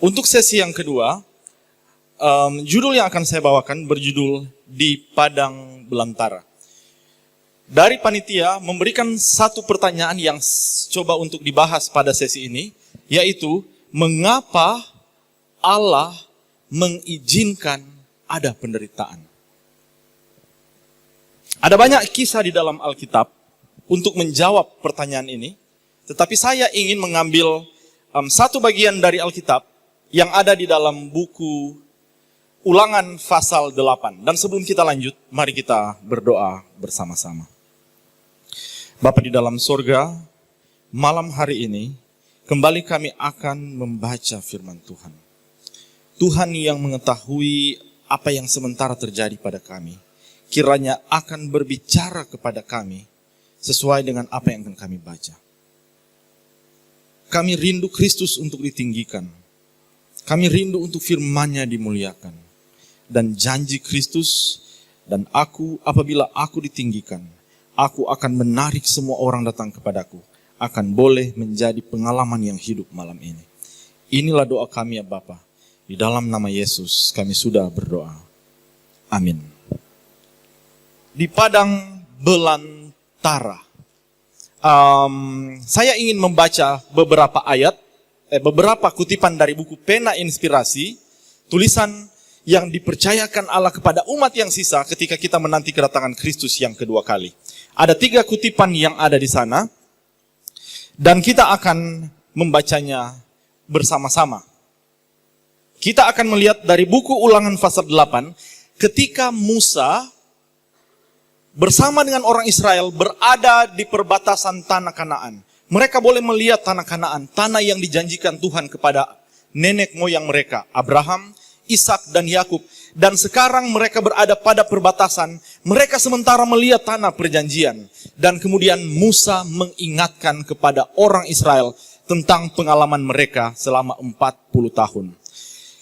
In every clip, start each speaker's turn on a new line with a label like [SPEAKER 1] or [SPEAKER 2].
[SPEAKER 1] Untuk sesi yang kedua, judul yang akan saya bawakan berjudul Di Padang Belantara. Dari panitia memberikan satu pertanyaan yang coba untuk dibahas pada sesi ini, yaitu mengapa Allah mengizinkan ada penderitaan. Ada banyak kisah di dalam Alkitab untuk menjawab pertanyaan ini, tetapi saya ingin mengambil satu bagian dari Alkitab yang ada di dalam buku Ulangan pasal 8. Dan sebelum kita lanjut, mari kita berdoa bersama-sama. Bapa di dalam sorga, malam hari ini, kembali kami akan membaca firman Tuhan. Tuhan yang mengetahui apa yang sementara terjadi pada kami, kiranya akan berbicara kepada kami sesuai dengan apa yang akan kami baca. Kami rindu Kristus untuk ditinggikan. Kami rindu untuk firman-Nya dimuliakan. Dan janji Kristus dan apabila aku ditinggikan, aku akan menarik semua orang datang kepadaku, akan boleh menjadi pengalaman yang hidup malam ini. Inilah doa kami ya Bapa. Di dalam nama Yesus kami sudah berdoa. Amin. Di padang belantara. Saya ingin membaca beberapa ayat, beberapa kutipan dari buku Pena Inspirasi, tulisan yang dipercayakan Allah kepada umat yang sisa ketika kita menanti kedatangan Kristus yang kedua kali. Ada 3 kutipan yang ada di sana, dan kita akan membacanya bersama-sama. Kita akan melihat dari buku Ulangan pasal 8, ketika Musa bersama dengan orang Israel berada di perbatasan tanah Kanaan. Mereka boleh melihat tanah Kanaan, tanah yang dijanjikan Tuhan kepada nenek moyang mereka, Abraham, Ishak dan Yakub. Dan sekarang mereka berada pada perbatasan, mereka sementara melihat tanah perjanjian. Dan kemudian Musa mengingatkan kepada orang Israel tentang pengalaman mereka selama 40 tahun.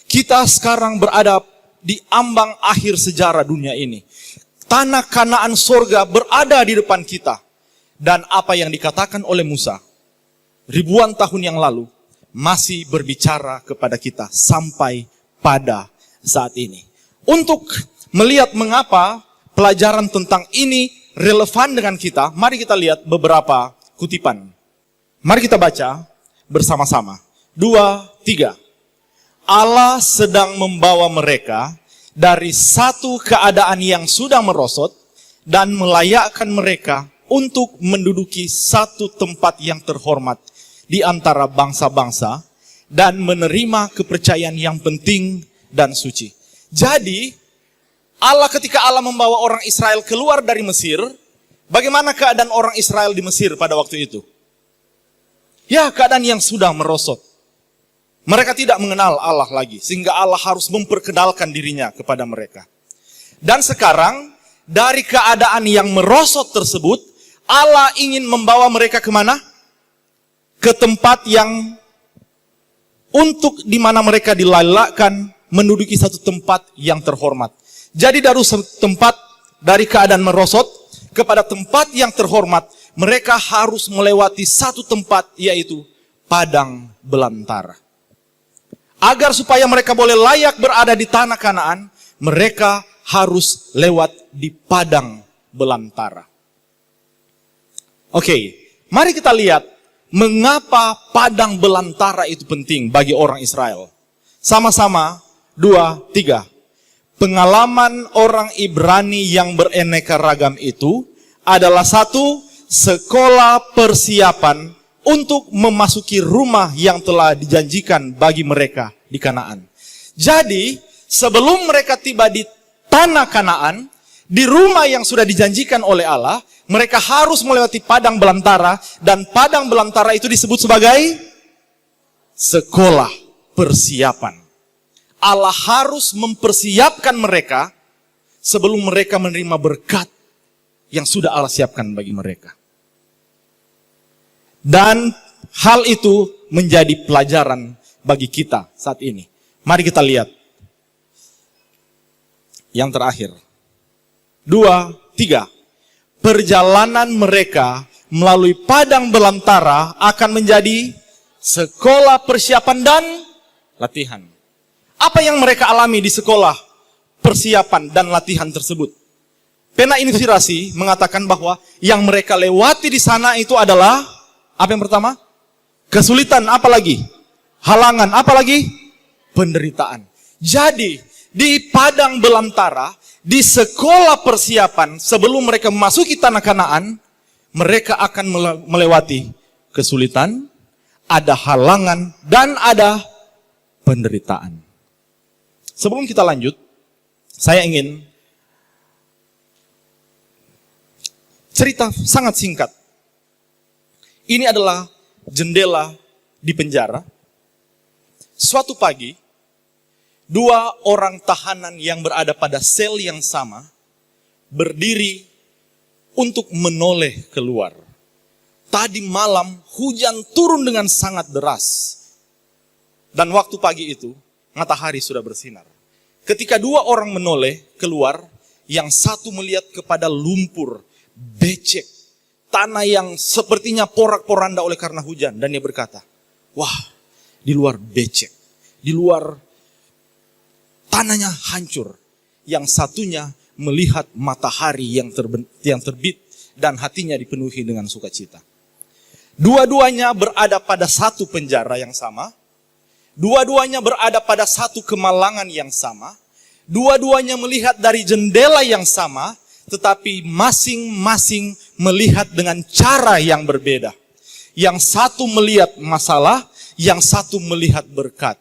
[SPEAKER 1] Kita sekarang berada di ambang akhir sejarah dunia ini. Tanah Kanaan sorga berada di depan kita. Dan apa yang dikatakan oleh Musa ribuan tahun yang lalu masih berbicara kepada kita sampai pada saat ini. Untuk melihat mengapa pelajaran tentang ini relevan dengan kita, mari kita lihat beberapa kutipan. Mari kita baca bersama-sama. 2, 3. Allah sedang membawa mereka dari satu keadaan yang sudah merosot dan melayakkan mereka untuk menduduki satu tempat yang terhormat di antara bangsa-bangsa dan menerima kepercayaan yang penting dan suci. Jadi, ketika Allah membawa orang Israel keluar dari Mesir, bagaimana keadaan orang Israel di Mesir pada waktu itu? Ya, keadaan yang sudah merosot. Mereka tidak mengenal Allah lagi, sehingga Allah harus memperkenalkan dirinya kepada mereka. Dan sekarang, dari keadaan yang merosot tersebut, Allah ingin membawa mereka kemana? Ke tempat yang untuk di mana mereka dilayakkan menduduki satu tempat yang terhormat. Jadi dari keadaan merosot kepada tempat yang terhormat, mereka harus melewati satu tempat, yaitu padang belantara. Agar supaya mereka boleh layak berada di tanah Kanaan, mereka harus lewat di padang belantara. Oke, mari kita lihat mengapa padang belantara itu penting bagi orang Israel. Sama-sama, 2, 3. Pengalaman orang Ibrani yang beraneka ragam itu adalah satu sekolah persiapan untuk memasuki rumah yang telah dijanjikan bagi mereka di Kanaan. Jadi, sebelum mereka tiba di tanah Kanaan, di rumah yang sudah dijanjikan oleh Allah, mereka harus melewati padang belantara, dan padang belantara itu disebut sebagai sekolah persiapan. Allah harus mempersiapkan mereka sebelum mereka menerima berkat yang sudah Allah siapkan bagi mereka. Dan hal itu menjadi pelajaran bagi kita saat ini. Mari kita lihat. Yang terakhir. 2, 3. Perjalanan mereka melalui padang belantara akan menjadi sekolah persiapan dan latihan. Apa yang mereka alami di sekolah persiapan dan latihan tersebut? Pena Inspirasi mengatakan bahwa yang mereka lewati di sana itu adalah, apa yang pertama? Kesulitan, apa lagi? Halangan, apa lagi? Penderitaan. Jadi, di padang belantara, di sekolah persiapan, sebelum mereka memasuki tanah Kanaan, mereka akan melewati kesulitan, ada halangan, dan ada penderitaan. Sebelum kita lanjut, saya ingin cerita sangat singkat. Ini adalah jendela di penjara. Suatu pagi, 2 orang tahanan yang berada pada sel yang sama berdiri untuk menoleh keluar. Tadi malam hujan turun dengan sangat deras. Dan waktu pagi itu matahari sudah bersinar. Ketika 2 orang menoleh keluar, yang satu melihat kepada lumpur, becek, tanah yang sepertinya porak-poranda oleh karena hujan. Dan dia berkata, wah, di luar becek, di luar tanahnya hancur. Yang satunya melihat matahari yang terbit dan hatinya dipenuhi dengan sukacita. Dua-duanya berada pada satu penjara yang sama. Dua-duanya berada pada satu kemalangan yang sama. Dua-duanya melihat dari jendela yang sama, tetapi masing-masing melihat dengan cara yang berbeda. Yang satu melihat masalah, yang satu melihat berkat.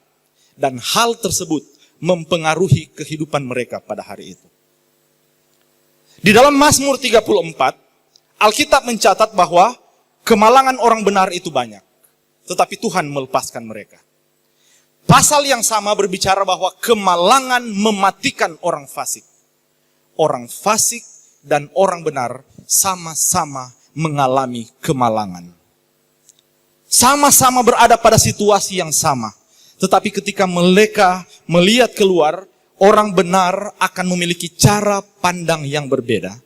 [SPEAKER 1] Dan hal tersebut mempengaruhi kehidupan mereka pada hari itu. Di dalam Mazmur 34, Alkitab mencatat bahwa kemalangan orang benar itu banyak, tetapi Tuhan melepaskan mereka. Pasal yang sama berbicara bahwa kemalangan mematikan orang fasik. Orang fasik dan orang benar sama-sama mengalami kemalangan. Sama-sama berada pada situasi yang sama. Tetapi ketika mereka melihat keluar, orang benar akan memiliki cara pandang yang berbeda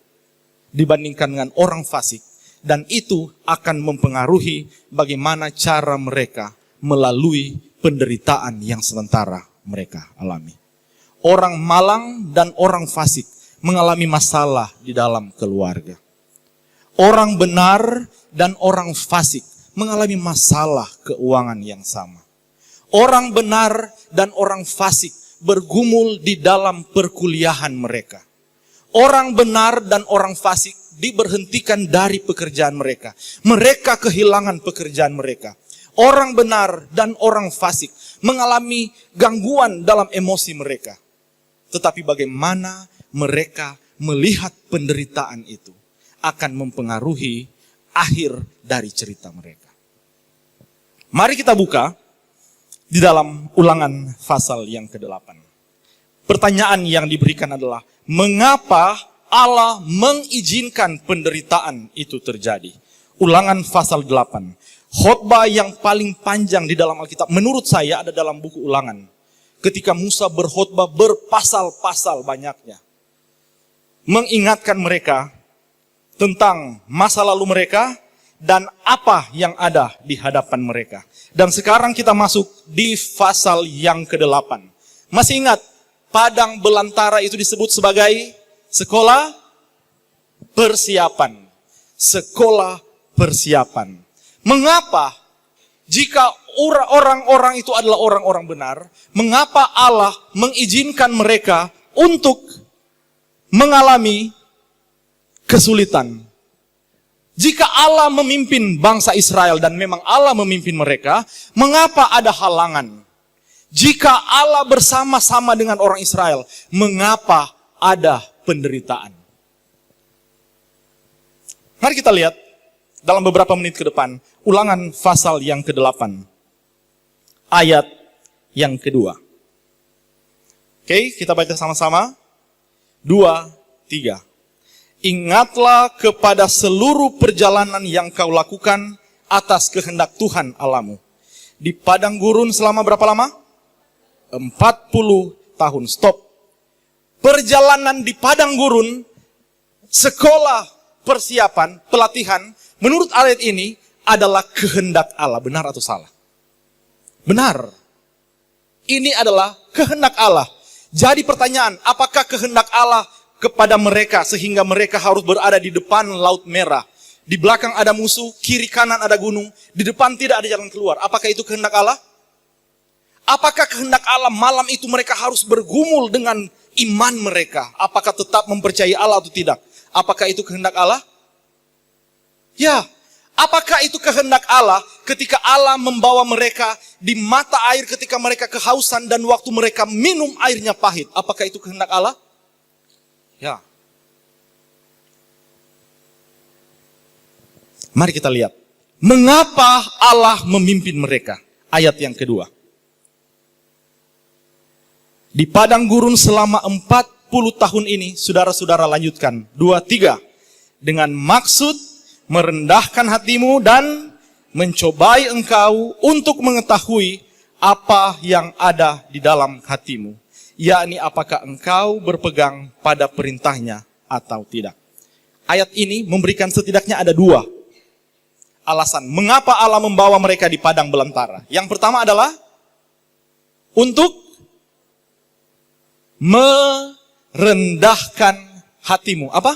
[SPEAKER 1] dibandingkan dengan orang fasik. Dan itu akan mempengaruhi bagaimana cara mereka melalui penderitaan yang sementara mereka alami. Orang malang dan orang fasik mengalami masalah di dalam keluarga. Orang benar dan orang fasik mengalami masalah keuangan yang sama. Orang benar dan orang fasik bergumul di dalam perkuliahan mereka. Orang benar dan orang fasik diberhentikan dari pekerjaan mereka. Mereka kehilangan pekerjaan mereka. Orang benar dan orang fasik mengalami gangguan dalam emosi mereka. Tetapi bagaimana mereka melihat penderitaan itu akan mempengaruhi akhir dari cerita mereka. Mari kita buka di dalam Ulangan pasal yang ke-8. Pertanyaan yang diberikan adalah, mengapa Allah mengizinkan penderitaan itu terjadi? Ulangan pasal 8. Khotbah yang paling panjang di dalam Alkitab menurut saya ada dalam buku Ulangan. Ketika Musa berkhotbah berpasal-pasal banyaknya. Mengingatkan mereka tentang masa lalu mereka dan apa yang ada di hadapan mereka. Dan sekarang kita masuk di pasal yang ke-8. Masih ingat, padang belantara itu disebut sebagai sekolah persiapan. Sekolah persiapan. Mengapa jika orang-orang itu adalah orang-orang benar, mengapa Allah mengizinkan mereka untuk mengalami kesulitan? Jika Allah memimpin bangsa Israel dan memang Allah memimpin mereka, mengapa ada halangan? Jika Allah bersama-sama dengan orang Israel, mengapa ada penderitaan? Mari kita lihat dalam beberapa menit ke depan, Ulangan pasal yang ke-8, ayat yang kedua. Oke, kita baca sama-sama. 2, 3. Ingatlah kepada seluruh perjalanan yang kau lakukan atas kehendak Tuhan Allahmu. Di padang gurun selama berapa lama? 40 tahun. Stop. Perjalanan di padang gurun, sekolah persiapan, pelatihan, menurut ayat ini adalah kehendak Allah. Benar atau salah? Benar. Ini adalah kehendak Allah. Jadi pertanyaan, apakah kehendak Allah kepada mereka sehingga mereka harus berada di depan Laut Merah? Di belakang ada musuh, kiri kanan ada gunung, di depan tidak ada jalan keluar. Apakah itu kehendak Allah? Apakah kehendak Allah malam itu mereka harus bergumul dengan iman mereka? Apakah tetap mempercayai Allah atau tidak? Apakah itu kehendak Allah? Ya. Apakah itu kehendak Allah ketika Allah membawa mereka di mata air ketika mereka kehausan dan waktu mereka minum airnya pahit? Apakah itu kehendak Allah? Ya. Mari kita lihat. Mengapa Allah memimpin mereka? Ayat yang kedua. Di padang gurun selama 40 tahun ini, saudara-saudara lanjutkan. 2, 3. Dengan maksud merendahkan hatimu dan mencobai engkau untuk mengetahui apa yang ada di dalam hatimu. Yakni apakah engkau berpegang pada perintahnya atau tidak. Ayat ini memberikan setidaknya ada 2 alasan. Mengapa Allah membawa mereka di padang belantara. Yang pertama adalah untuk merendahkan hatimu. Apa?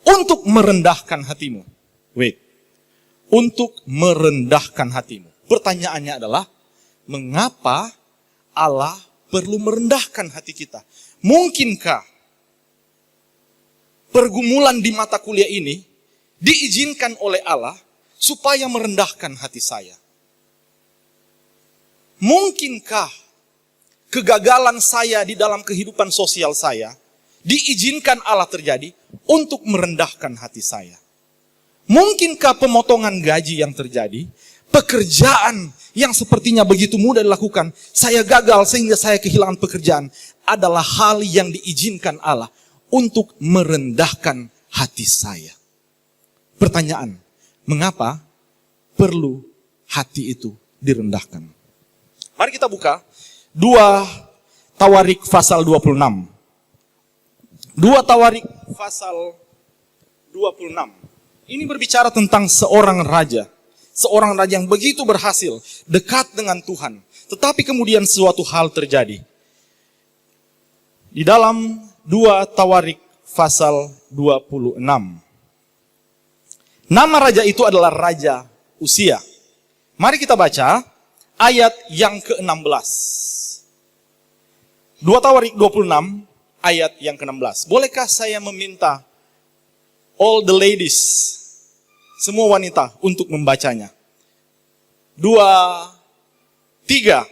[SPEAKER 1] Untuk merendahkan hatimu. Wait. Untuk merendahkan hatimu. Pertanyaannya adalah, mengapa Allah perlu merendahkan hati kita? Mungkinkah pergumulan di mata kuliah ini diizinkan oleh Allah supaya merendahkan hati saya? Mungkinkah kegagalan saya di dalam kehidupan sosial saya diizinkan Allah terjadi untuk merendahkan hati saya? Mungkinkah pemotongan gaji yang terjadi, pekerjaan yang sepertinya begitu mudah dilakukan, saya gagal sehingga saya kehilangan pekerjaan, adalah hal yang diizinkan Allah untuk merendahkan hati saya? Pertanyaan, mengapa perlu hati itu direndahkan? Mari kita buka 2 Tawarik pasal 26. 2 Tawarik pasal 26. Ini berbicara tentang seorang raja. Seorang raja yang begitu berhasil, dekat dengan Tuhan. Tetapi kemudian suatu hal terjadi. Di dalam 2 Tawarik pasal 26. Nama raja itu adalah Raja Uzia. Mari kita baca ayat yang ke-16. 2 Tawarik 26 ayat yang ke-16. Bolehkah saya meminta all the ladies, semua wanita, untuk membacanya? 2, 3.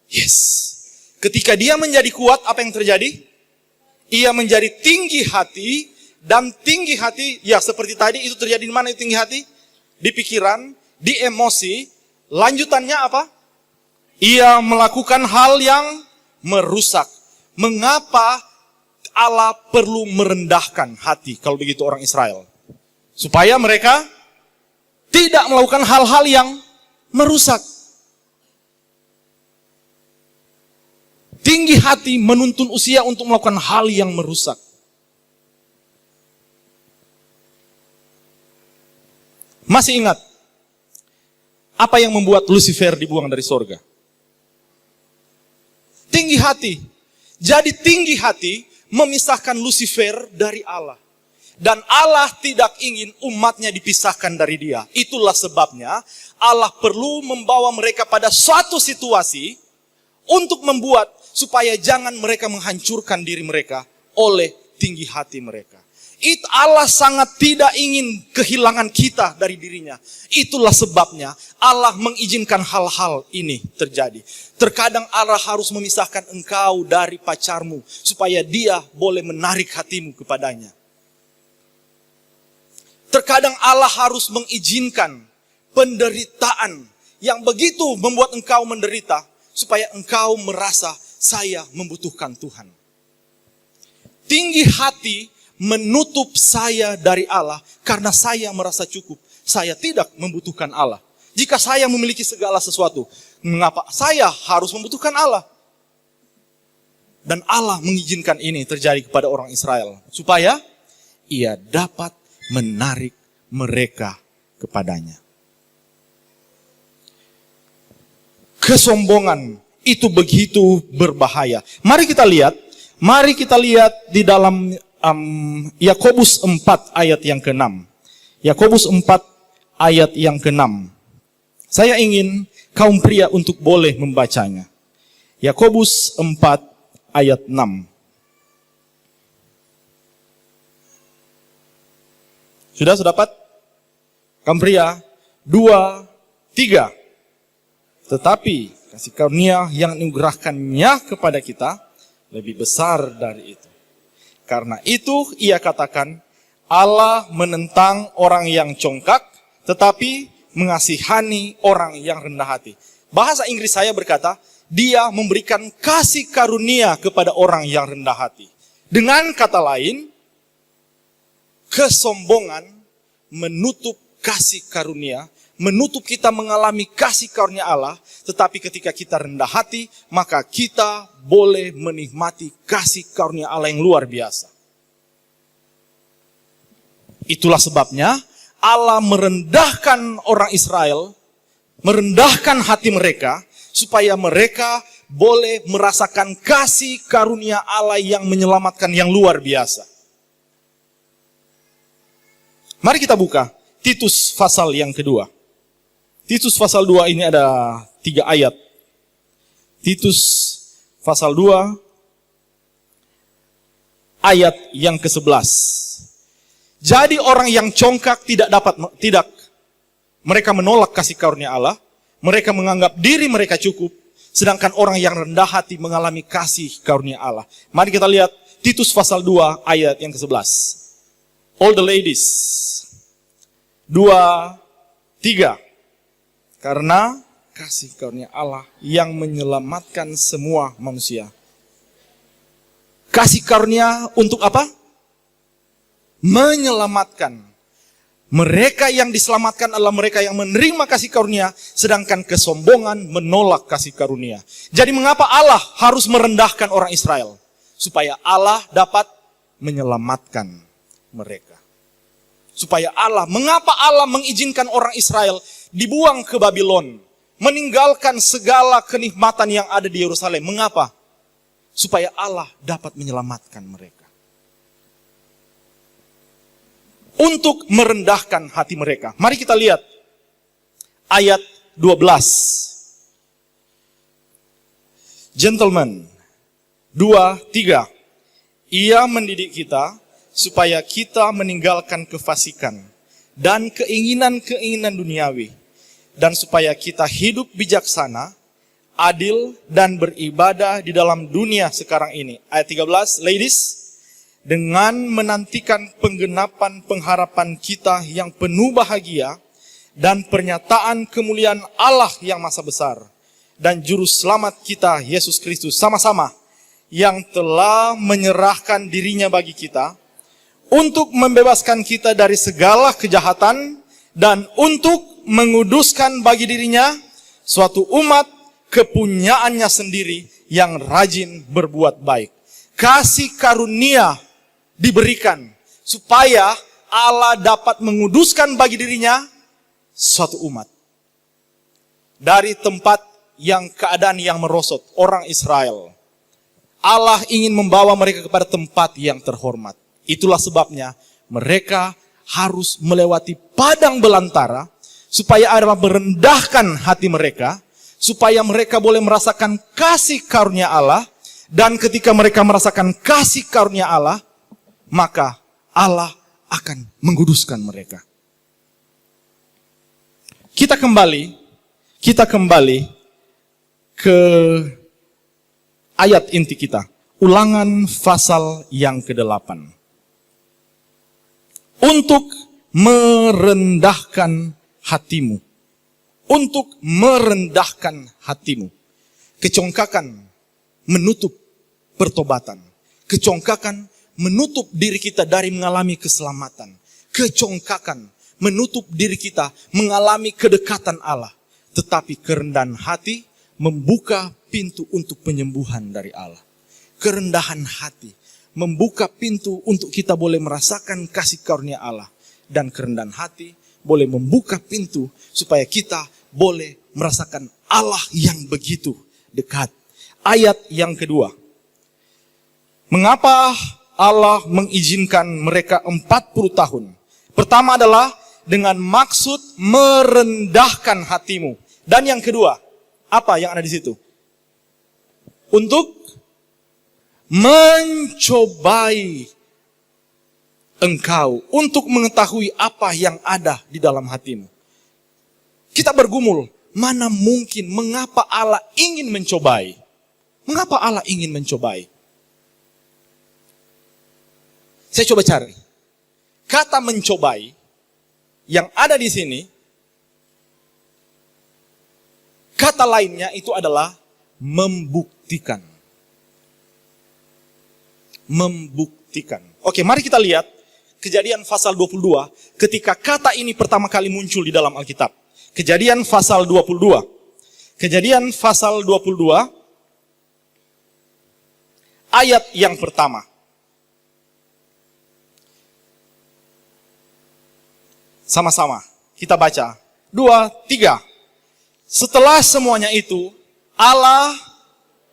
[SPEAKER 1] Yes. Ketika dia menjadi kuat, apa yang terjadi? Ia menjadi tinggi hati, dan tinggi hati, ya seperti tadi, itu terjadi di mana tinggi hati? Di pikiran, di emosi. Lanjutannya apa? Ia melakukan hal yang merusak. Mengapa Allah perlu merendahkan hati kalau begitu orang Israel? Supaya mereka tidak melakukan hal-hal yang merusak. Tinggi hati menuntun Uzia untuk melakukan hal yang merusak. Masih ingat apa yang membuat Lucifer dibuang dari sorga? Tinggi hati. Jadi tinggi hati memisahkan Lucifer dari Allah. Dan Allah tidak ingin umatnya dipisahkan dari dia. Itulah sebabnya Allah perlu membawa mereka pada suatu situasi untuk membuat supaya jangan mereka menghancurkan diri mereka oleh tinggi hati mereka. Allah sangat tidak ingin kehilangan kita dari dirinya. Itulah sebabnya Allah mengizinkan hal-hal ini terjadi. Terkadang Allah harus memisahkan engkau dari pacarmu supaya dia boleh menarik hatimu kepadanya. Terkadang Allah harus mengizinkan penderitaan yang begitu membuat engkau menderita supaya engkau merasa saya membutuhkan Tuhan. Tinggi hati menutup saya dari Allah karena saya merasa cukup. Saya tidak membutuhkan Allah. Jika saya memiliki segala sesuatu, mengapa saya harus membutuhkan Allah? Dan Allah mengizinkan ini terjadi kepada orang Israel supaya ia dapat menarik mereka kepadanya. Kesombongan itu begitu berbahaya. Mari kita lihat di dalam Yakobus 4 ayat yang ke-6. Yakobus 4 ayat yang ke-6. Saya ingin kaum pria untuk boleh membacanya. Yakobus 4 ayat 6. Sudah dapat? Kaum pria, 2, 3. Tetapi kasih karunia yang dianugerahkannya kepada kita lebih besar dari itu. Karena itu ia katakan, Allah menentang orang yang congkak, tetapi mengasihani orang yang rendah hati. Bahasa Inggris saya berkata, dia memberikan kasih karunia kepada orang yang rendah hati. Dengan kata lain, kesombongan menutup kasih karunia, menutup kita mengalami kasih karunia Allah, tetapi ketika kita rendah hati, maka kita boleh menikmati kasih karunia Allah yang luar biasa. Itulah sebabnya Allah merendahkan orang Israel, merendahkan hati mereka, supaya mereka boleh merasakan kasih karunia Allah yang menyelamatkan yang luar biasa. Mari kita buka Titus pasal yang kedua. Titus pasal 2 ini ada 3 ayat. Titus pasal 2 ayat yang ke-11. Jadi orang yang congkak mereka menolak kasih karunia Allah, mereka menganggap diri mereka cukup, sedangkan orang yang rendah hati mengalami kasih karunia Allah. Mari kita lihat Titus pasal 2 ayat yang ke-11. All the ladies. 2, 3. Karena kasih karunia Allah yang menyelamatkan semua manusia. Kasih karunia untuk apa? Menyelamatkan. Mereka yang diselamatkan adalah mereka yang menerima kasih karunia, sedangkan kesombongan menolak kasih karunia. Jadi mengapa Allah harus merendahkan orang Israel? Supaya Allah dapat menyelamatkan mereka. Mengapa Allah mengizinkan orang Israel dibuang ke Babylon, meninggalkan segala kenikmatan yang ada di Yerusalem? Mengapa? Supaya Allah dapat menyelamatkan mereka. Untuk merendahkan hati mereka. Mari kita lihat ayat 12. Gentlemen, 2, 3. Ia mendidik kita supaya kita meninggalkan kefasikan dan keinginan-keinginan duniawi, dan supaya kita hidup bijaksana, adil, dan beribadah di dalam dunia sekarang ini. Ayat 13, ladies, dengan menantikan penggenapan pengharapan kita yang penuh bahagia, dan pernyataan kemuliaan Allah yang maha besar, dan juru selamat kita, Yesus Kristus, sama-sama, yang telah menyerahkan dirinya bagi kita, untuk membebaskan kita dari segala kejahatan dan untuk menguduskan bagi dirinya suatu umat kepunyaannya sendiri yang rajin berbuat baik. Kasih karunia diberikan supaya Allah dapat menguduskan bagi dirinya suatu umat. Dari tempat yang keadaan yang merosot, orang Israel, Allah ingin membawa mereka kepada tempat yang terhormat. Itulah sebabnya mereka harus melewati padang belantara supaya Allah merendahkan hati mereka, supaya mereka boleh merasakan kasih karunia Allah, dan ketika mereka merasakan kasih karunia Allah, maka Allah akan menguduskan mereka. Kita kembali ke ayat inti kita. Ulangan pasal yang ke-8. Untuk merendahkan hatimu. Untuk merendahkan hatimu. Kecongkakan menutup pertobatan. Kecongkakan menutup diri kita dari mengalami keselamatan. Kecongkakan menutup diri kita mengalami kedekatan Allah. Tetapi kerendahan hati membuka pintu untuk penyembuhan dari Allah. Kerendahan hati membuka pintu untuk kita boleh merasakan kasih karunia Allah. Dan kerendahan hati boleh membuka pintu supaya kita boleh merasakan Allah yang begitu dekat ayat yang kedua. Mengapa Allah mengizinkan mereka 40 tahun? Pertama adalah dengan maksud merendahkan hatimu. Dan yang kedua, apa yang ada di situ? Untuk mencobai engkau, untuk mengetahui apa yang ada di dalam hatimu. Kita bergumul, mana mungkin, mengapa Allah ingin mencobai? Mengapa Allah ingin mencobai? Saya coba cari. Kata mencobai yang ada di sini, kata lainnya itu adalah membuktikan. Membuktikan. Oke, mari kita lihat Kejadian pasal 22 ketika kata ini pertama kali muncul di dalam Alkitab. Kejadian pasal 22. Kejadian pasal 22 ayat yang pertama. Sama-sama kita baca. 2, 3. Setelah semuanya itu, Allah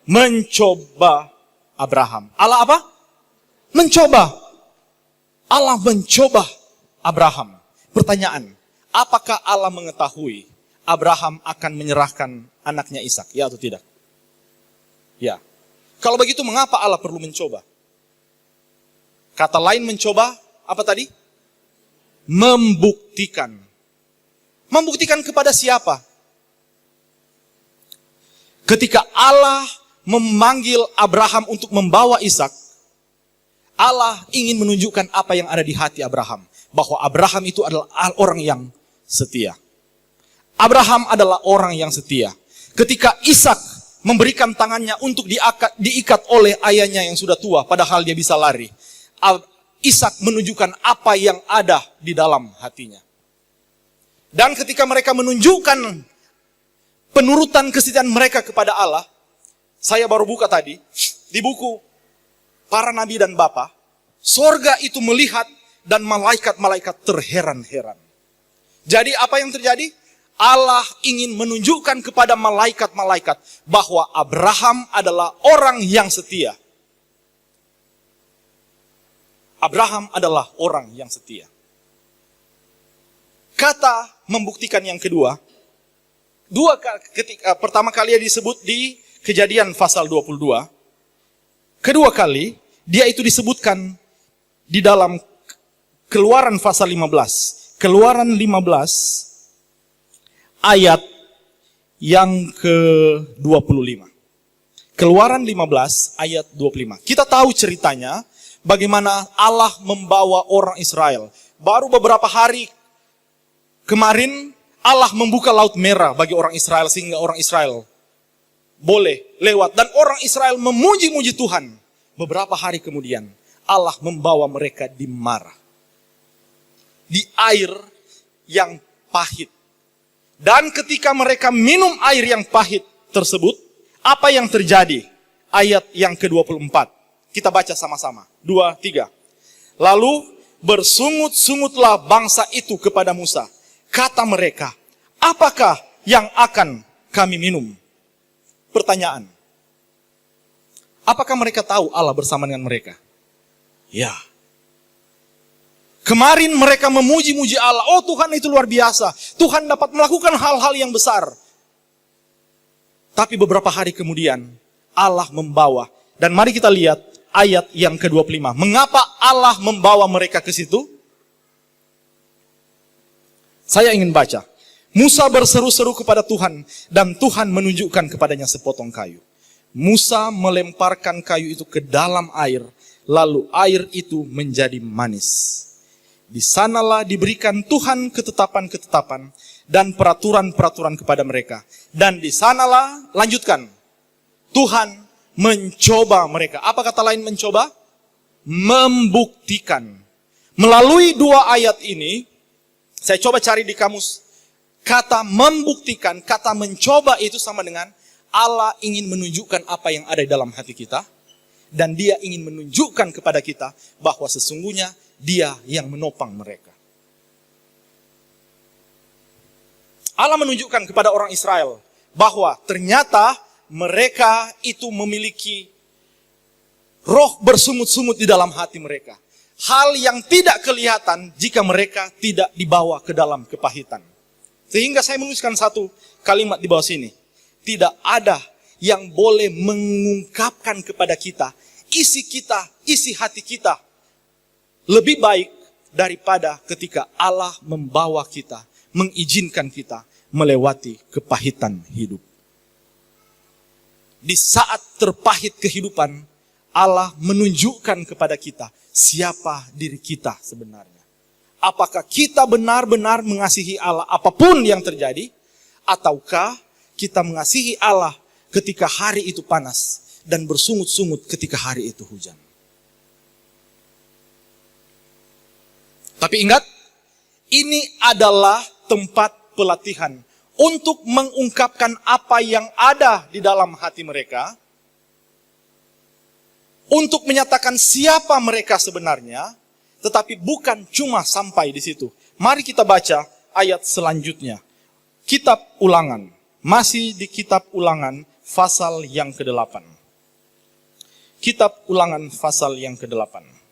[SPEAKER 1] mencoba Abraham. Allah apa? Mencoba. Allah mencoba Abraham. Pertanyaan, apakah Allah mengetahui Abraham akan menyerahkan anaknya Ishak? Ya atau tidak? Ya. Kalau begitu mengapa Allah perlu mencoba? Kata lain mencoba, apa tadi? Membuktikan. Membuktikan kepada siapa? Ketika Allah memanggil Abraham untuk membawa Ishak, Allah ingin menunjukkan apa yang ada di hati Abraham. Bahwa Abraham itu adalah orang yang setia. Abraham adalah orang yang setia. Ketika Ishak memberikan tangannya untuk diikat oleh ayahnya yang sudah tua, padahal dia bisa lari, Ishak menunjukkan apa yang ada di dalam hatinya. Dan ketika mereka menunjukkan penurutan kesetiaan mereka kepada Allah, saya baru buka tadi, di buku para nabi dan bapa, sorga itu melihat dan malaikat-malaikat terheran-heran. Jadi apa yang terjadi? Allah ingin menunjukkan kepada malaikat-malaikat bahwa Abraham adalah orang yang setia. Abraham adalah orang yang setia. Kata membuktikan yang kedua, pertama kali disebut di Kejadian pasal 22. Kedua kali, dia itu disebutkan di dalam Keluaran pasal 15. Keluaran 15 ayat yang ke-25. Keluaran 15 ayat 25. Kita tahu ceritanya bagaimana Allah membawa orang Israel. Baru beberapa hari kemarin Allah membuka Laut Merah bagi orang Israel sehingga orang Israel boleh lewat. Dan orang Israel memuji-muji Tuhan. Beberapa hari kemudian Allah membawa mereka di Marah. Di air yang pahit. Dan ketika mereka minum air yang pahit tersebut, apa yang terjadi? Ayat yang ke-24. Kita baca sama-sama. 2, 3. Lalu bersungut-sungutlah bangsa itu kepada Musa. Kata mereka, apakah yang akan kami minum? Pertanyaan. Apakah mereka tahu Allah bersama dengan mereka? Ya. Kemarin mereka memuji-muji Allah. Oh, Tuhan itu luar biasa. Tuhan dapat melakukan hal-hal yang besar. Tapi beberapa hari kemudian Allah membawa. Dan mari kita lihat ayat yang ke-25. Mengapa Allah membawa mereka ke situ? Saya ingin baca. Musa berseru-seru kepada Tuhan, dan Tuhan menunjukkan kepadanya sepotong kayu. Musa melemparkan kayu itu ke dalam air, lalu air itu menjadi manis. Di sanalah diberikan Tuhan ketetapan-ketetapan dan peraturan-peraturan kepada mereka. Dan di sanalah, lanjutkan, Tuhan mencoba mereka. Apa kata lain mencoba? Membuktikan. Melalui dua ayat ini, saya coba cari di kamus. Kata membuktikan, kata mencoba itu sama dengan Allah ingin menunjukkan apa yang ada di dalam hati kita. Dan dia ingin menunjukkan kepada kita bahwa sesungguhnya dia yang menopang mereka. Allah menunjukkan kepada orang Israel bahwa ternyata mereka itu memiliki roh bersungut-sungut di dalam hati mereka. Hal yang tidak kelihatan jika mereka tidak dibawa ke dalam kepahitan. Sehingga saya menuliskan satu kalimat di bawah sini. Tidak ada yang boleh mengungkapkan kepada kita, isi hati kita lebih baik daripada ketika Allah membawa kita, mengizinkan kita melewati kepahitan hidup. Di saat terpahit kehidupan, Allah menunjukkan kepada kita siapa diri kita sebenarnya. Apakah kita benar-benar mengasihi Allah apapun yang terjadi, ataukah kita mengasihi Allah ketika hari itu panas dan bersungut-sungut ketika hari itu hujan. Tapi ingat, ini adalah tempat pelatihan untuk mengungkapkan apa yang ada di dalam hati mereka, untuk menyatakan siapa mereka sebenarnya, tetapi bukan cuma sampai di situ. Mari kita baca ayat selanjutnya. Kitab Ulangan, masih di kitab Ulangan, pasal yang ke-8. Kitab Ulangan pasal yang ke-8.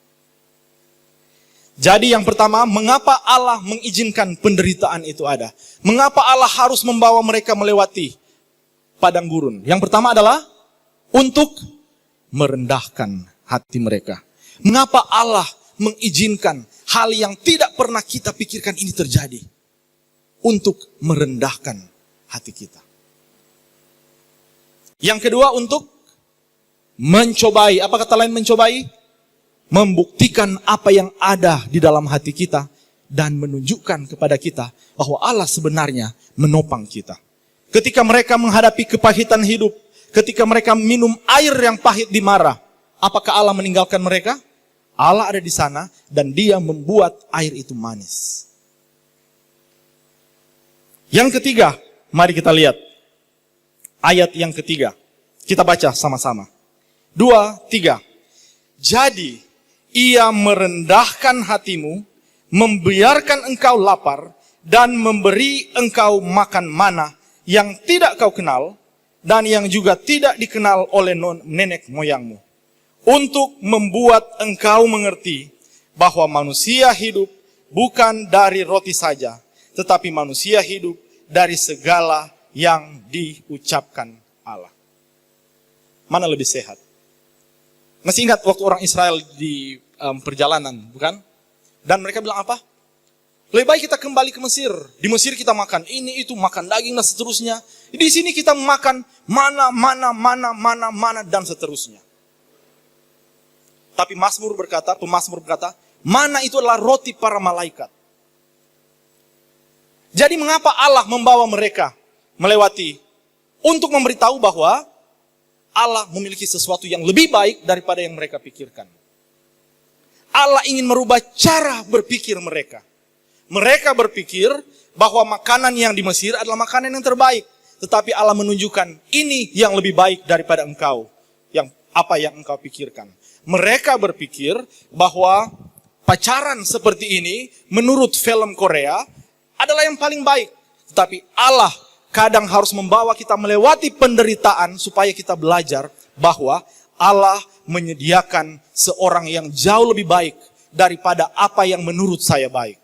[SPEAKER 1] Jadi yang pertama, mengapa Allah mengizinkan penderitaan itu ada? Mengapa Allah harus membawa mereka melewati padang gurun? Yang pertama adalah untuk merendahkan hati mereka. Mengapa Allah mengizinkan hal yang tidak pernah kita pikirkan ini terjadi? Untuk merendahkan hati kita. Yang kedua, untuk mencobai. Apa kata lain mencobai? Membuktikan apa yang ada di dalam hati kita dan menunjukkan kepada kita bahwa Allah sebenarnya menopang kita. Ketika mereka menghadapi kepahitan hidup, ketika mereka minum air yang pahit di Marah, apakah Allah meninggalkan mereka? Allah ada di sana dan Dia membuat air itu manis. Yang ketiga, mari kita lihat ayat yang ketiga. Kita baca sama-sama. 2, 3. Jadi Ia merendahkan hatimu, membiarkan engkau lapar, dan memberi engkau makan mana yang tidak kau kenal, dan yang juga tidak dikenal oleh nenek moyangmu. Untuk membuat engkau mengerti bahwa manusia hidup bukan dari roti saja, tetapi manusia hidup dari segala yang diucapkan Allah. Mana lebih sehat? Masih ingat waktu orang Israel di perjalanan, bukan? Dan mereka bilang apa? Lebih baik kita kembali ke Mesir. Di Mesir kita makan ini, itu, makan daging dan seterusnya. Di sini kita makan mana, dan seterusnya. Tapi pemazmur berkata, mana itu adalah roti para malaikat. Jadi mengapa Allah membawa mereka melewati untuk memberitahu bahwa Allah memiliki sesuatu yang lebih baik daripada yang mereka pikirkan. Allah ingin merubah cara berpikir mereka. Mereka berpikir bahwa makanan yang di Mesir adalah makanan yang terbaik. Tetapi Allah menunjukkan ini yang lebih baik daripada engkau. Apa yang engkau pikirkan. Mereka berpikir bahwa pacaran seperti ini menurut film Korea adalah yang paling baik. Tetapi Allah kadang harus membawa kita melewati penderitaan supaya kita belajar bahwa Allah menyediakan seorang yang jauh lebih baik daripada apa yang menurut saya baik.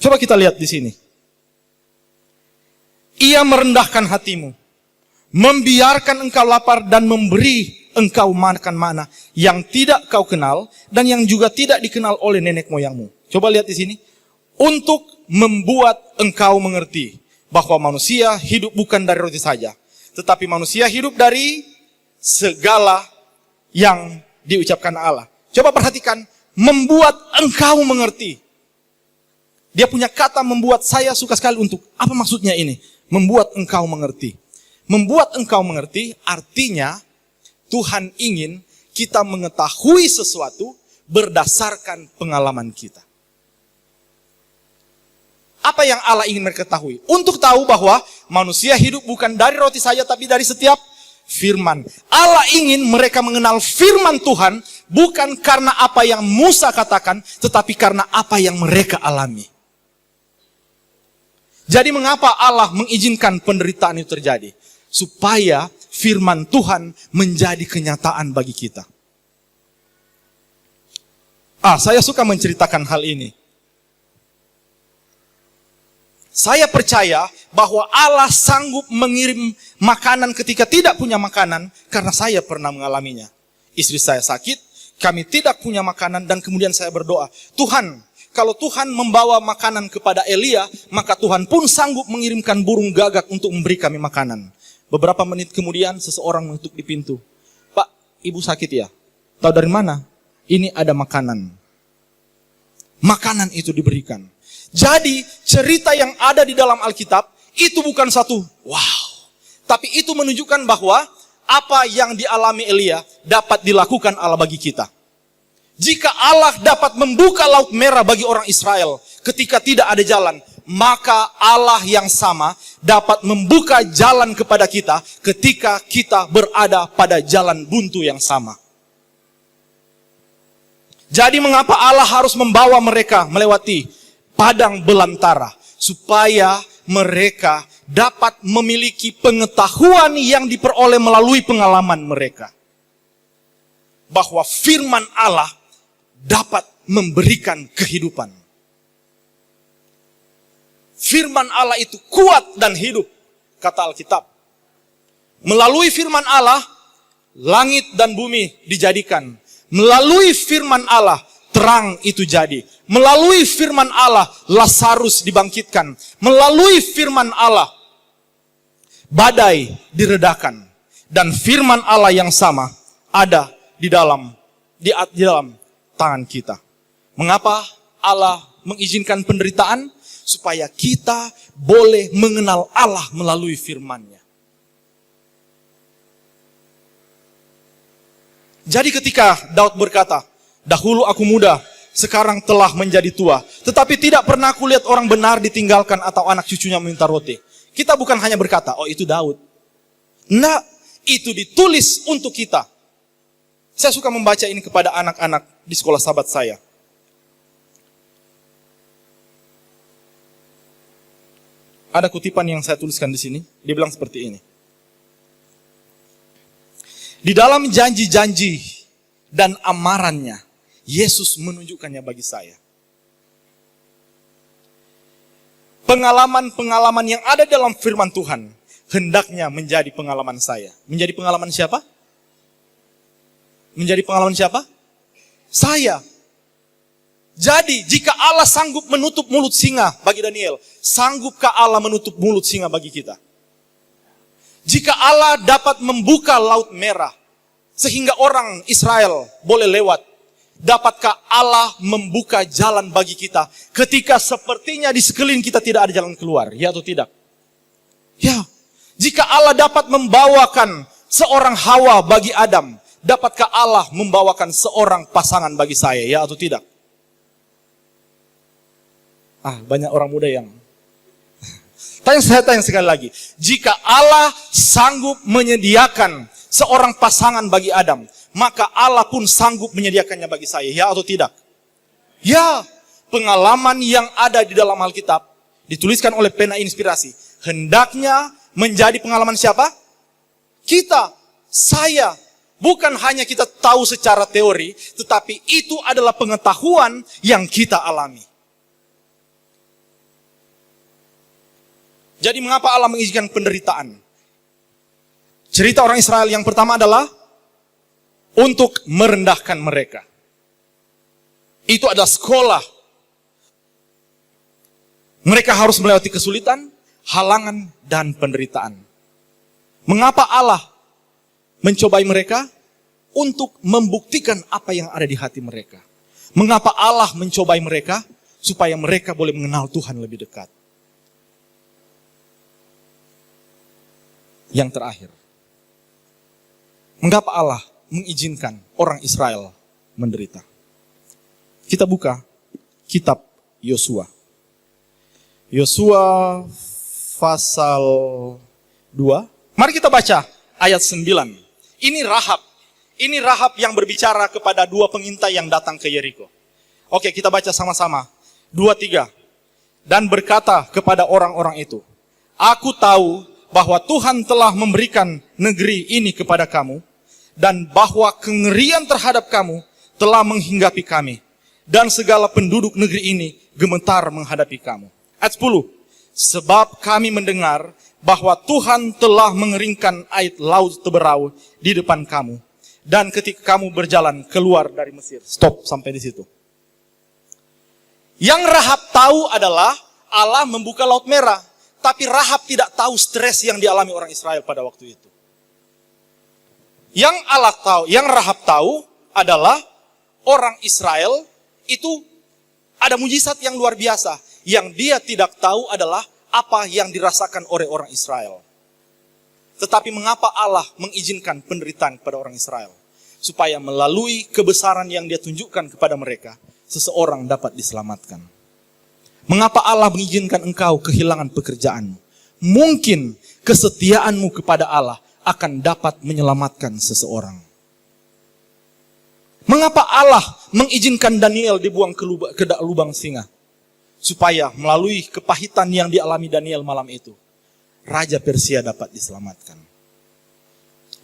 [SPEAKER 1] Coba kita lihat di sini. Ia merendahkan hatimu, membiarkan engkau lapar dan memberi engkau makan mana yang tidak kau kenal dan yang juga tidak dikenal oleh nenek moyangmu. Coba lihat di sini. Untuk membuat engkau mengerti bahwa manusia hidup bukan dari roti saja, tetapi manusia hidup dari segala yang diucapkan Allah. Coba perhatikan, membuat engkau mengerti. Dia punya kata membuat, saya suka sekali untuk, apa maksudnya ini? Membuat engkau mengerti. Membuat engkau mengerti artinya Tuhan ingin kita mengetahui sesuatu berdasarkan pengalaman kita. Apa yang Allah ingin mereka ketahui? Untuk tahu bahwa manusia hidup bukan dari roti saja, tapi dari setiap firman. Allah ingin mereka mengenal firman Tuhan, bukan karena apa yang Musa katakan, tetapi karena apa yang mereka alami. Jadi mengapa Allah mengizinkan penderitaan itu terjadi? Supaya firman Tuhan menjadi kenyataan bagi kita. Saya suka menceritakan hal ini. Saya percaya bahwa Allah sanggup mengirim makanan ketika tidak punya makanan, karena saya pernah mengalaminya. Istri saya sakit, kami tidak punya makanan, dan kemudian saya berdoa, Tuhan, kalau Tuhan membawa makanan kepada Elia, maka Tuhan pun sanggup mengirimkan burung gagak untuk memberi kami makanan. Beberapa menit kemudian seseorang mengetuk di pintu. Pak, ibu sakit ya? Tahu dari mana? Ini ada makanan. Makanan itu diberikan. Jadi cerita yang ada di dalam Alkitab itu bukan satu wow. Tapi itu menunjukkan bahwa apa yang dialami Elia dapat dilakukan Allah bagi kita. Jika Allah dapat membuka Laut Merah bagi orang Israel ketika tidak ada jalan, maka Allah yang sama dapat membuka jalan kepada kita ketika kita berada pada jalan buntu yang sama. Jadi mengapa Allah harus membawa mereka melewati padang belantara? Supaya mereka dapat memiliki pengetahuan yang diperoleh melalui pengalaman mereka. Bahwa firman Allah dapat memberikan kehidupan. Firman Allah itu kuat dan hidup, kata Alkitab. Melalui firman Allah, langit dan bumi dijadikan. Melalui firman Allah, terang itu jadi. Melalui firman Allah, Lazarus dibangkitkan. Melalui firman Allah, badai diredakan. Dan firman Allah yang sama ada di dalam tangan kita. Mengapa Allah mengizinkan penderitaan? Supaya kita boleh mengenal Allah melalui firman-Nya. Jadi ketika Daud berkata, dahulu aku muda, sekarang telah menjadi tua. Tetapi tidak pernah aku lihat orang benar ditinggalkan atau anak cucunya meminta roti. Kita bukan hanya berkata, oh itu Daud. Nah, itu ditulis untuk kita. Saya suka membaca ini kepada anak-anak di sekolah sahabat saya. Ada kutipan yang saya tuliskan di sini. Dia bilang seperti ini. Di dalam janji-janji dan amarannya, Yesus menunjukkannya bagi saya. Pengalaman-pengalaman yang ada dalam firman Tuhan, hendaknya menjadi pengalaman saya. Menjadi pengalaman siapa? Menjadi pengalaman siapa? Saya. Jadi, jika Allah sanggup menutup mulut singa bagi Daniel, sanggupkah Allah menutup mulut singa bagi kita? Jika Allah dapat membuka Laut Merah, sehingga orang Israel boleh lewat, dapatkah Allah membuka jalan bagi kita, ketika sepertinya di sekeliling kita tidak ada jalan keluar, ya atau tidak? Ya, jika Allah dapat membawakan seorang Hawa bagi Adam, dapatkah Allah membawakan seorang pasangan bagi saya, ya atau tidak? Banyak orang muda yang saya tanya sekali lagi, jika Allah sanggup menyediakan seorang pasangan bagi Adam, maka Allah pun sanggup menyediakannya bagi saya, ya atau tidak? Ya, pengalaman yang ada di dalam Alkitab, dituliskan oleh pena inspirasi, hendaknya menjadi pengalaman siapa? Kita, saya. Bukan hanya kita tahu secara teori, tetapi itu adalah pengetahuan yang kita alami. Jadi mengapa Allah mengizinkan penderitaan? Cerita orang Israel yang pertama adalah untuk merendahkan mereka. Itu adalah sekolah. Mereka harus melewati kesulitan, halangan, dan penderitaan. Mengapa Allah mencobai mereka? Untuk membuktikan apa yang ada di hati mereka. Mengapa Allah mencobai mereka? Supaya mereka boleh mengenal Tuhan lebih dekat. Yang terakhir, mengapa Allah mengizinkan orang Israel menderita? Kita buka kitab Yosua. Yosua pasal 2. Mari kita baca ayat 9. Ini Rahab. Ini Rahab yang berbicara kepada dua pengintai yang datang ke Yeriko. Oke, kita baca sama-sama. 2, 3. dan berkata kepada orang-orang itu, "Aku tahu bahwa Tuhan telah memberikan negeri ini kepada kamu, dan bahwa kengerian terhadap kamu telah menghinggapi kami, dan segala penduduk negeri ini gemetar menghadapi kamu." Ayat 10, "Sebab kami mendengar bahwa Tuhan telah mengeringkan air laut Teberau di depan kamu, dan ketika kamu berjalan keluar dari Mesir." Stop sampai di situ. Yang Rahab tahu adalah Allah membuka Laut Merah, tapi Rahab tidak tahu stres yang dialami orang Israel pada waktu itu. Yang Rahab tahu adalah orang Israel itu ada mujizat yang luar biasa. Yang dia tidak tahu adalah apa yang dirasakan oleh orang Israel. Tetapi mengapa Allah mengizinkan penderitaan kepada orang Israel? Supaya melalui kebesaran yang dia tunjukkan kepada mereka, seseorang dapat diselamatkan. Mengapa Allah mengizinkan engkau kehilangan pekerjaanmu? Mungkin kesetiaanmu kepada Allah akan dapat menyelamatkan seseorang. Mengapa Allah mengizinkan Daniel dibuang ke lubang singa? Supaya melalui kepahitan yang dialami Daniel malam itu, Raja Persia dapat diselamatkan.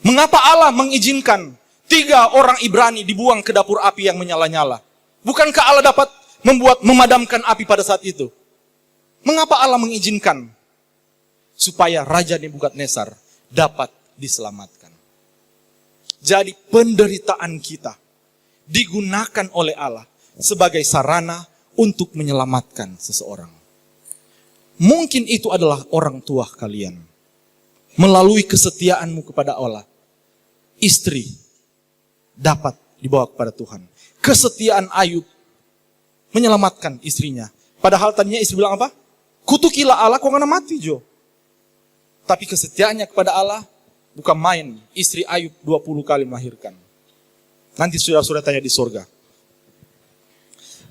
[SPEAKER 1] Mengapa Allah mengizinkan 3 orang Ibrani dibuang ke dapur api yang menyala-nyala? Bukankah Allah dapat memadamkan api pada saat itu? Mengapa Allah mengizinkan? Supaya Raja Nebukadnezar dapat diselamatkan. Jadi penderitaan kita digunakan oleh Allah sebagai sarana untuk menyelamatkan seseorang. Mungkin itu adalah orang tua kalian. Melalui kesetiaanmu kepada Allah, istri dapat dibawa kepada Tuhan. Kesetiaan Ayub menyelamatkan istrinya. Padahal tadinya istri bilang apa? Kutukilah Allah, kok gak mati Jo. Tapi kesetiaannya kepada Allah bukan main. Istri Ayub 20 kali melahirkan. Nanti saudara-saudara tanya di surga.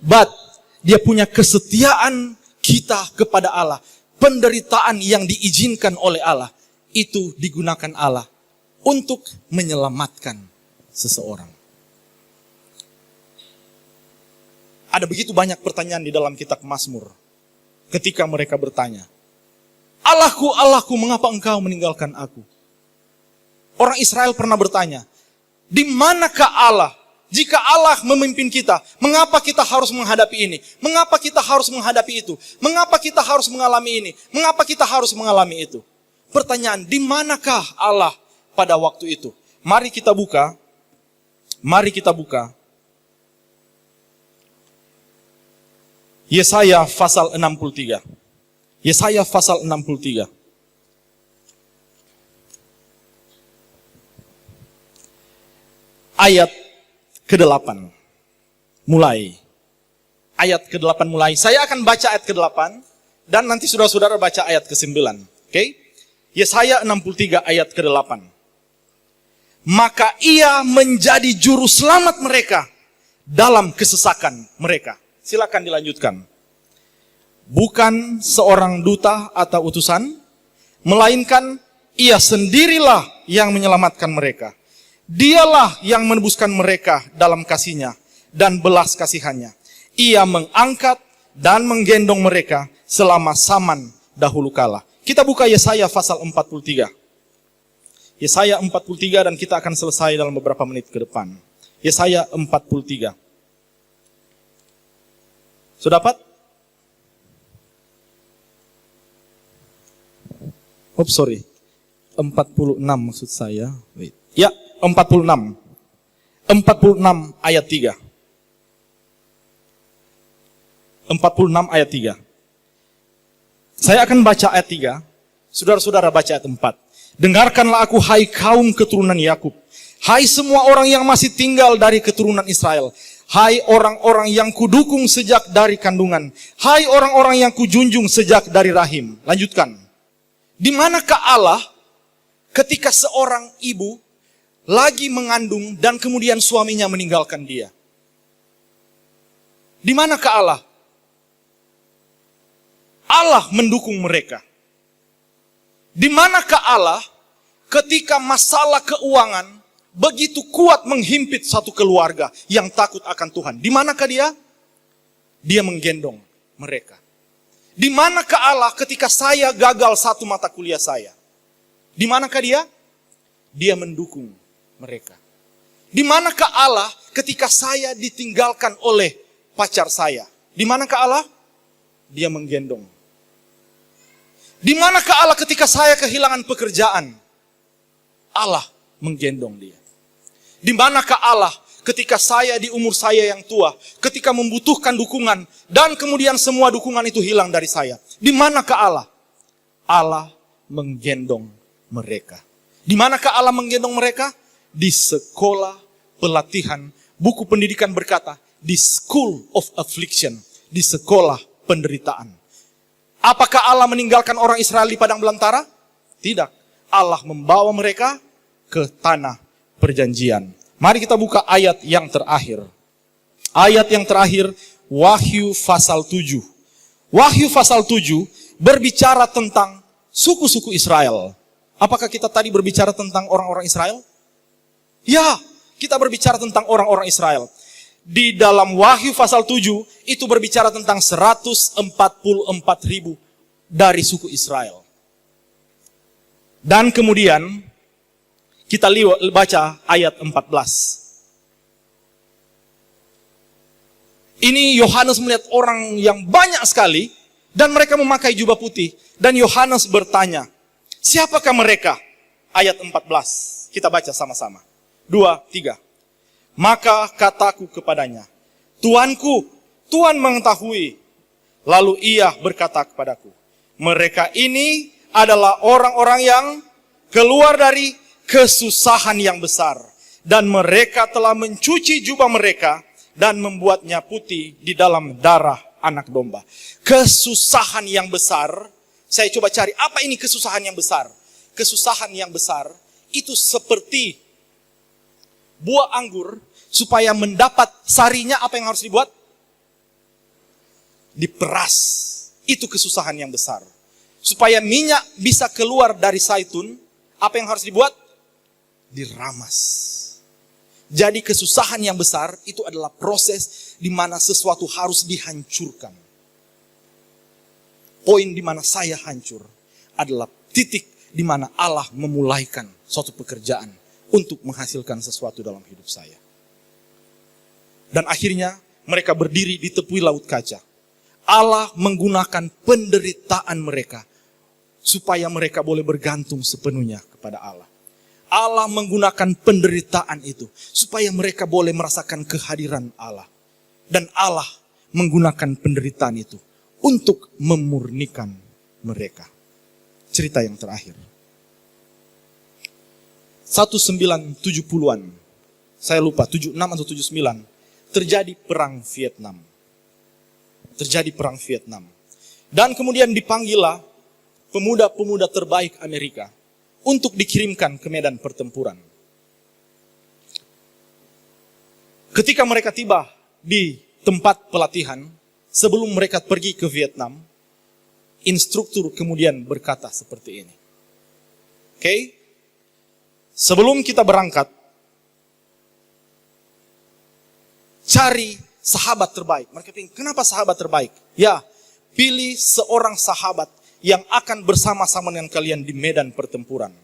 [SPEAKER 1] But dia punya kesetiaan kita kepada Allah. Penderitaan yang diizinkan oleh Allah, itu digunakan Allah untuk menyelamatkan seseorang. Ada begitu banyak pertanyaan di dalam kitab Mazmur. Ketika mereka bertanya, "Allahku, Allahku, mengapa engkau meninggalkan aku?" Orang Israel pernah bertanya, di manakah Allah? Jika Allah memimpin kita, mengapa kita harus menghadapi ini? Mengapa kita harus menghadapi itu? Mengapa kita harus mengalami ini? Mengapa kita harus mengalami itu? Pertanyaan, di manakah Allah pada waktu itu? Mari kita buka. Yesaya pasal 63. Yesaya pasal 63. Ayat ke-8. Mulai. Ayat ke-8 mulai. Saya akan baca ayat ke-8 dan nanti saudara-saudara baca ayat ke-9. Oke? Yesaya 63 ayat ke-8. Maka ia menjadi juru selamat mereka dalam kesesakan mereka. Silakan dilanjutkan. Bukan seorang duta atau utusan, melainkan ia sendirilah yang menyelamatkan mereka. Dialah yang menebuskan mereka dalam kasih-Nya dan belas kasihannya. Ia mengangkat dan menggendong mereka selama zaman dahulu kala. Kita buka Yesaya pasal 43. Yesaya 43 dan kita akan selesai dalam beberapa menit ke depan. Yesaya 43. Sudah dapat? Sorry. 46 maksud saya. Wait. Ya, 46. 46 ayat 3. 46 ayat 3. Saya akan baca ayat 3. Saudara-saudara baca ayat 4. Dengarkanlah aku, hai kaum keturunan Yakub. Hai semua orang yang masih tinggal dari keturunan Israel. Hai orang-orang yang kudukung sejak dari kandungan. Hai orang-orang yang kujunjung sejak dari rahim. Lanjutkan. Di manakah Allah ketika seorang ibu lagi mengandung dan kemudian suaminya meninggalkan dia? Di manakah Allah? Allah mendukung mereka. Di manakah Allah ketika masalah keuangan begitu kuat menghimpit satu keluarga yang takut akan Tuhan? Di manakah dia? Dia menggendong mereka. Di manakah Allah ketika saya gagal satu mata kuliah saya? Di manakah dia? Dia mendukung mereka. Di manakah Allah ketika saya ditinggalkan oleh pacar saya? Di manakah Allah? Dia menggendong. Di manakah Allah ketika saya kehilangan pekerjaan? Allah menggendong dia. Di manakah Allah ketika saya di umur saya yang tua, ketika membutuhkan dukungan, dan kemudian semua dukungan itu hilang dari saya? Di manakah Allah? Allah menggendong mereka. Di manakah Allah menggendong mereka? Di sekolah pelatihan. Buku pendidikan berkata, di school of affliction, di sekolah penderitaan. Apakah Allah meninggalkan orang Israel di padang belantara? Tidak. Allah membawa mereka ke tanah perjanjian. Mari kita buka ayat yang terakhir. Ayat yang terakhir, Wahyu pasal 7. Wahyu pasal 7 berbicara tentang suku-suku Israel. Apakah kita tadi berbicara tentang orang-orang Israel? Ya, kita berbicara tentang orang-orang Israel. Di dalam Wahyu pasal 7 itu berbicara tentang 144.000 dari suku Israel. Dan kemudian kita baca ayat 14. Ini Yohanes melihat orang yang banyak sekali dan mereka memakai jubah putih. Dan Yohanes bertanya, siapakah mereka? Ayat 14. Kita baca sama-sama. 2, 3. Maka kataku kepadanya, Tuanku, Tuhan mengetahui. Lalu ia berkata kepadaku, mereka ini adalah orang-orang yang keluar dari kesusahan yang besar. Dan mereka telah mencuci jubah mereka dan membuatnya putih di dalam darah anak domba. Kesusahan yang besar. Saya coba cari, apa ini kesusahan yang besar? Kesusahan yang besar itu seperti buah anggur, supaya mendapat sarinya apa yang harus dibuat? Diperas. Itu kesusahan yang besar. Supaya minyak bisa keluar dari zaitun, apa yang harus dibuat? Diramas. Jadi kesusahan yang besar itu adalah proses di mana sesuatu harus dihancurkan. Poin di mana saya hancur adalah titik di mana Allah memulaikan suatu pekerjaan untuk menghasilkan sesuatu dalam hidup saya. Dan akhirnya mereka berdiri di tepi laut kaca. Allah menggunakan penderitaan mereka supaya mereka boleh bergantung sepenuhnya kepada Allah. Allah menggunakan penderitaan itu supaya mereka boleh merasakan kehadiran Allah. Dan Allah menggunakan penderitaan itu untuk memurnikan mereka. Cerita yang terakhir. 1970-an, saya lupa 76 atau 79, terjadi perang Vietnam. Dan kemudian dipanggillah pemuda-pemuda terbaik Amerika untuk dikirimkan ke medan pertempuran. Ketika mereka tiba di tempat pelatihan, sebelum mereka pergi ke Vietnam, instruktur kemudian berkata seperti ini. Oke? Sebelum kita berangkat, cari sahabat terbaik. Mereka bilang, kenapa sahabat terbaik? Ya, pilih seorang sahabat yang akan bersama-sama dengan kalian di medan pertempuran.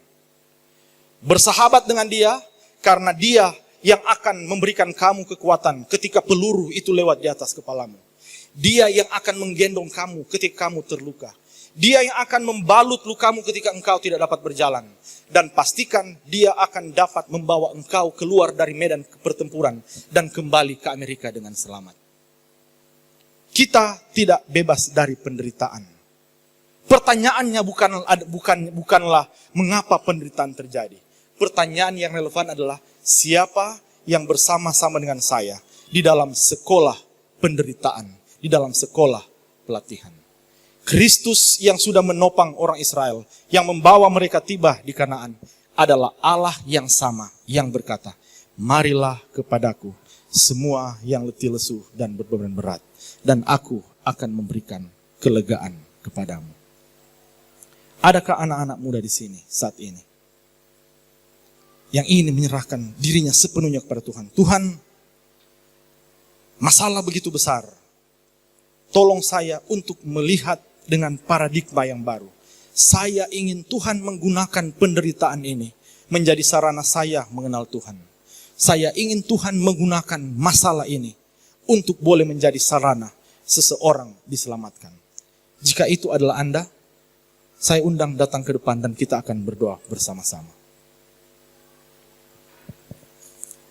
[SPEAKER 1] Bersahabat dengan dia, karena dia yang akan memberikan kamu kekuatan ketika peluru itu lewat di atas kepalamu. Dia yang akan menggendong kamu ketika kamu terluka. Dia yang akan membalut lukamu ketika engkau tidak dapat berjalan. Dan pastikan dia akan dapat membawa engkau keluar dari medan pertempuran dan kembali ke Amerika dengan selamat. Kita tidak bebas dari penderitaan. Pertanyaannya bukanlah mengapa penderitaan terjadi. Pertanyaan yang relevan adalah siapa yang bersama-sama dengan saya di dalam sekolah penderitaan, di dalam sekolah pelatihan. Kristus yang sudah menopang orang Israel, yang membawa mereka tiba di Kanaan, adalah Allah yang sama, yang berkata, marilah kepadaku semua yang letih lesu dan berbeban berat, dan aku akan memberikan kelegaan kepadamu. Adakah anak-anak muda di sini saat ini yang ingin menyerahkan dirinya sepenuhnya kepada Tuhan? Tuhan, masalah begitu besar, tolong saya untuk melihat dengan paradigma yang baru. Saya ingin Tuhan menggunakan penderitaan ini menjadi sarana saya mengenal Tuhan. Saya ingin Tuhan menggunakan masalah ini untuk boleh menjadi sarana seseorang diselamatkan. Jika itu adalah Anda, saya undang datang ke depan dan kita akan berdoa bersama-sama.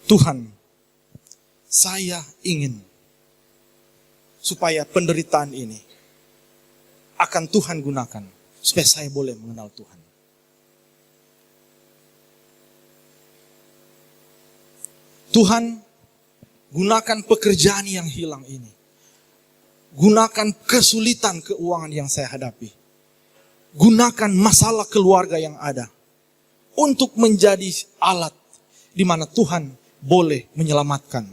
[SPEAKER 1] Tuhan, saya ingin supaya penderitaan ini akan Tuhan gunakan supaya saya boleh mengenal Tuhan. Tuhan, gunakan pekerjaan yang hilang ini. Gunakan kesulitan keuangan yang saya hadapi. Gunakan masalah keluarga yang ada untuk menjadi alat di mana Tuhan boleh menyelamatkan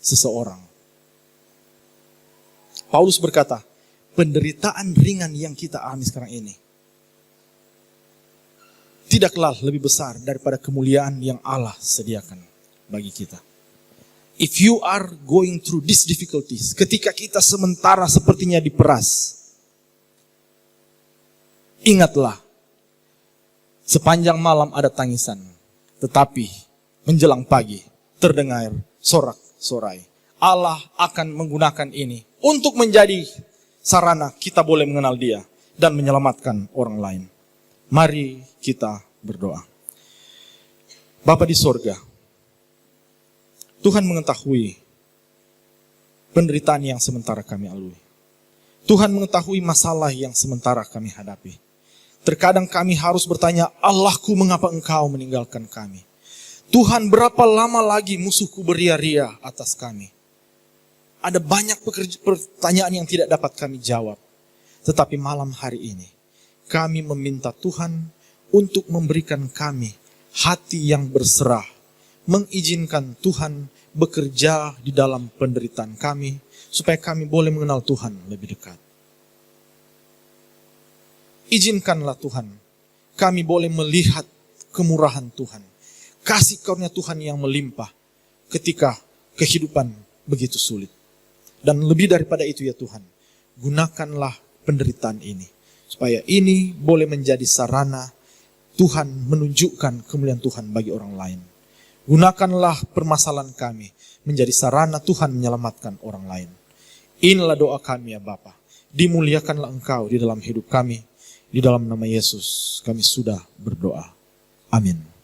[SPEAKER 1] seseorang. Paulus berkata, penderitaan ringan yang kita alami sekarang ini tidaklah lebih besar daripada kemuliaan yang Allah sediakan bagi kita. If you are going through these difficulties, ketika kita sementara sepertinya diperas, ingatlah, sepanjang malam ada tangisan, tetapi menjelang pagi terdengar sorak-sorai. Allah akan menggunakan ini untuk menjadi sarana kita boleh mengenal Dia dan menyelamatkan orang lain. Mari kita berdoa. Bapa di sorga, Tuhan mengetahui penderitaan yang sementara kami alami. Tuhan mengetahui masalah yang sementara kami hadapi. Terkadang kami harus bertanya, Allahku, mengapa Engkau meninggalkan kami? Tuhan, berapa lama lagi musuhku beria-ria atas kami? Ada banyak pertanyaan yang tidak dapat kami jawab. Tetapi malam hari ini, kami meminta Tuhan untuk memberikan kami hati yang berserah, mengizinkan Tuhan bekerja di dalam penderitaan kami, supaya kami boleh mengenal Tuhan lebih dekat. Izinkanlah Tuhan, kami boleh melihat kemurahan Tuhan, kasih karunia Tuhan yang melimpah ketika kehidupan begitu sulit. Dan lebih daripada itu ya Tuhan, gunakanlah penderitaan ini, supaya ini boleh menjadi sarana Tuhan menunjukkan kemuliaan Tuhan bagi orang lain. Gunakanlah permasalahan kami menjadi sarana Tuhan menyelamatkan orang lain. Inilah doa kami ya Bapa. Dimuliakanlah Engkau di dalam hidup kami. Di dalam nama Yesus kami sudah berdoa. Amin.